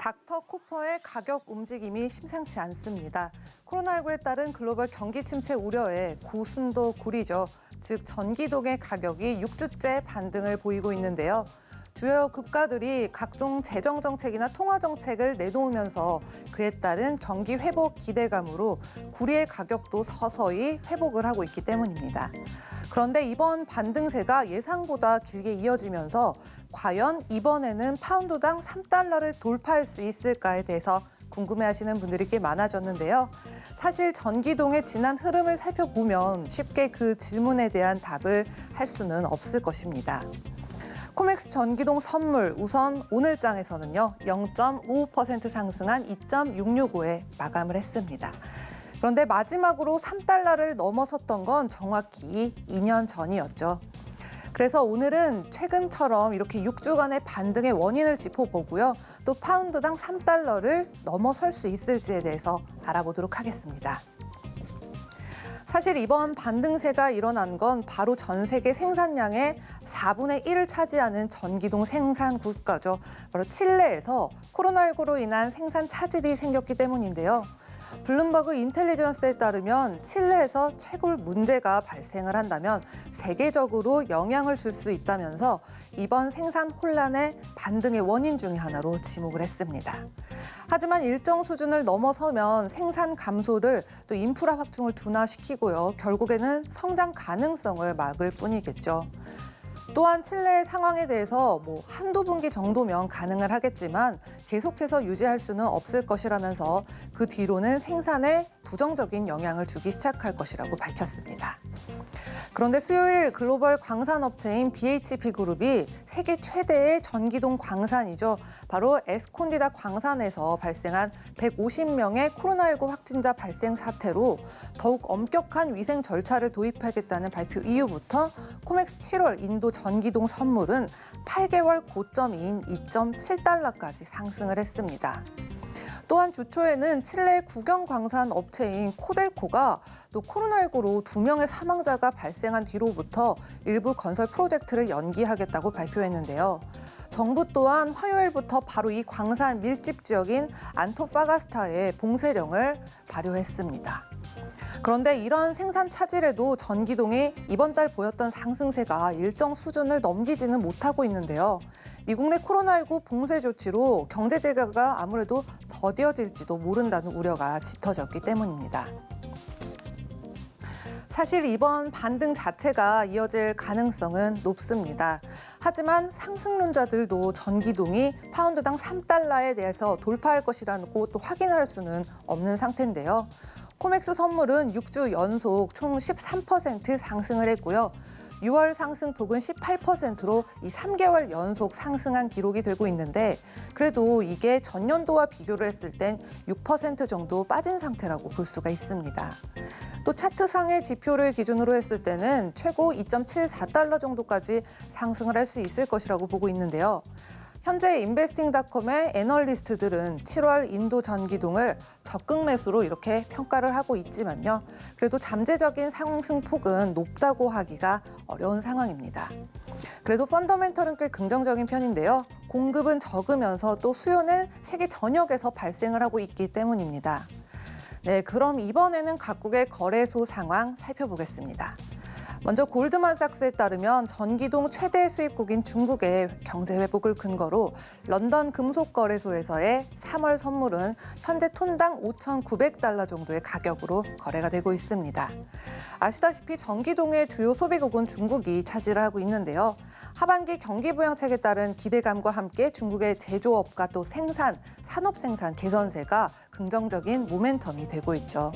닥터코퍼의 가격 움직임이 심상치 않습니다. 코로나19에 따른 글로벌 경기 침체 우려에 고순도 구리죠. 즉 전기동의 가격이 6주째 반등을 보이고 있는데요. 주요 국가들이 각종 재정 정책이나 통화 정책을 내놓으면서 그에 따른 경기 회복 기대감으로 구리의 가격도 서서히 회복을 하고 있기 때문입니다. 그런데 이번 반등세가 예상보다 길게 이어지면서 과연 이번에는 파운드당 3달러를 돌파할 수 있을까에 대해서 궁금해하시는 분들이 꽤 많아졌는데요. 사실 전기동의 지난 흐름을 살펴보면 쉽게 그 질문에 대한 답을 할 수는 없을 것입니다. 코맥스 전기동 선물 우선 오늘 장에서는요 0.55% 상승한 2.665에 마감을 했습니다. 그런데 마지막으로 3달러를 넘어섰던 건 정확히 2년 전이었죠. 그래서 오늘은 최근처럼 이렇게 6주간의 반등의 원인을 짚어보고요. 또 파운드당 3달러를 넘어설 수 있을지에 대해서 알아보도록 하겠습니다. 사실 이번 반등세가 일어난 건 바로 전 세계 생산량의 4분의 1을 차지하는 전기동 생산 국가죠. 바로 칠레에서 코로나19로 인한 생산 차질이 생겼기 때문인데요. 블룸버그 인텔리전스에 따르면 칠레에서 채굴 문제가 발생을 한다면 세계적으로 영향을 줄 수 있다면서 이번 생산 혼란의 반등의 원인 중에 하나로 지목을 했습니다. 하지만 일정 수준을 넘어서면 생산 감소를 또 인프라 확충을 둔화시키고요. 결국에는 성장 가능성을 막을 뿐이겠죠. 또한 칠레의 상황에 대해서 한두 분기 정도면 가능을 하겠지만 계속해서 유지할 수는 없을 것이라면서 그 뒤로는 생산에 부정적인 영향을 주기 시작할 것이라고 밝혔습니다. 그런데 수요일 글로벌 광산업체인 BHP그룹이 세계 최대의 전기동 광산이죠. 바로 에스콘디다 광산에서 발생한 150명의 코로나19 확진자 발생 사태로 더욱 엄격한 위생 절차를 도입하겠다는 발표 이후부터 코맥스 7월 인도 전기동 선물은 8개월 고점인 2.7달러까지 상승을 했습니다. 또한 주초에는 칠레 국영 광산 업체인 코델코가 또 코로나19로 2명의 사망자가 발생한 뒤로부터 일부 건설 프로젝트를 연기하겠다고 발표했는데요. 정부 또한 화요일부터 바로 이 광산 밀집 지역인 안토파가스타에 봉쇄령을 발효했습니다. 그런데 이런 생산 차질에도 전기동이 이번 달 보였던 상승세가 일정 수준을 넘기지는 못하고 있는데요. 미국 내 코로나19 봉쇄 조치로 경제 재개가 아무래도 더뎌질지도 모른다는 우려가 짙어졌기 때문입니다. 사실 이번 반등 자체가 이어질 가능성은 높습니다. 하지만 상승론자들도 전기동이 파운드당 3달러에 대해서 돌파할 것이라고 또 확인할 수는 없는 상태인데요. 코맥스 선물은 6주 연속 총 13% 상승을 했고요. 6월 상승폭은 18%로 이 3개월 연속 상승한 기록이 되고 있는데 그래도 이게 전년도와 비교를 했을 땐 6% 정도 빠진 상태라고 볼 수가 있습니다. 또 차트상의 지표를 기준으로 했을 때는 최고 2.74달러 정도까지 상승을 할 수 있을 것이라고 보고 있는데요. 현재 인베스팅닷컴의 애널리스트들은 7월 인도 전기동을 적극 매수로 이렇게 평가를 하고 있지만요. 그래도 잠재적인 상승폭은 높다고 하기가 어려운 상황입니다. 그래도 펀더멘털은 꽤 긍정적인 편인데요. 공급은 적으면서 또 수요는 세계 전역에서 발생을 하고 있기 때문입니다. 네, 그럼 이번에는 각국의 거래소 상황 살펴보겠습니다. 먼저 골드만삭스에 따르면 전기동 최대 수입국인 중국의 경제 회복을 근거로 런던 금속거래소에서의 3월 선물은 현재 톤당 5,900달러 정도의 가격으로 거래가 되고 있습니다. 아시다시피 전기동의 주요 소비국은 중국이 차지를 하고 있는데요. 하반기 경기 부양책에 따른 기대감과 함께 중국의 제조업과 또 생산, 산업 생산 개선세가 긍정적인 모멘텀이 되고 있죠.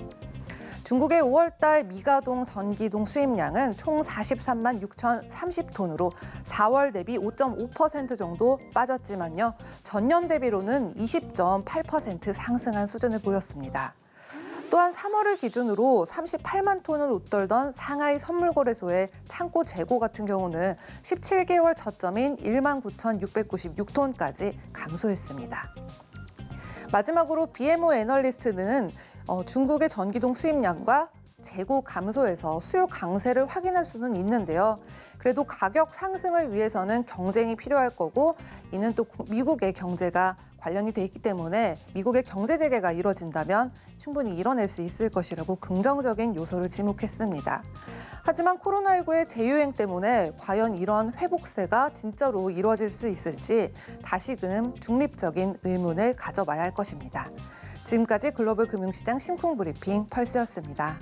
중국의 5월달 미가동 전기동 수입량은 총 43만 6,030톤으로 4월 대비 5.5% 정도 빠졌지만요. 전년 대비로는 20.8% 상승한 수준을 보였습니다. 또한 3월을 기준으로 38만 톤을 웃돌던 상하이 선물거래소의 창고 재고 같은 경우는 17개월 저점인 1만 9,696톤까지 감소했습니다. 마지막으로 BMO 애널리스트는 중국의 전기동 수입량과 재고 감소에서 수요 강세를 확인할 수는 있는데요. 그래도 가격 상승을 위해서는 경쟁이 필요할 거고 이는 또 미국의 경제가 관련이 돼 있기 때문에 미국의 경제 재개가 이뤄진다면 충분히 이뤄낼 수 있을 것이라고 긍정적인 요소를 지목했습니다. 하지만 코로나19의 재유행 때문에 과연 이런 회복세가 진짜로 이루어질 수 있을지 다시금 중립적인 의문을 가져봐야 할 것입니다. 지금까지 글로벌 금융시장 심쿵 브리핑 펄스였습니다.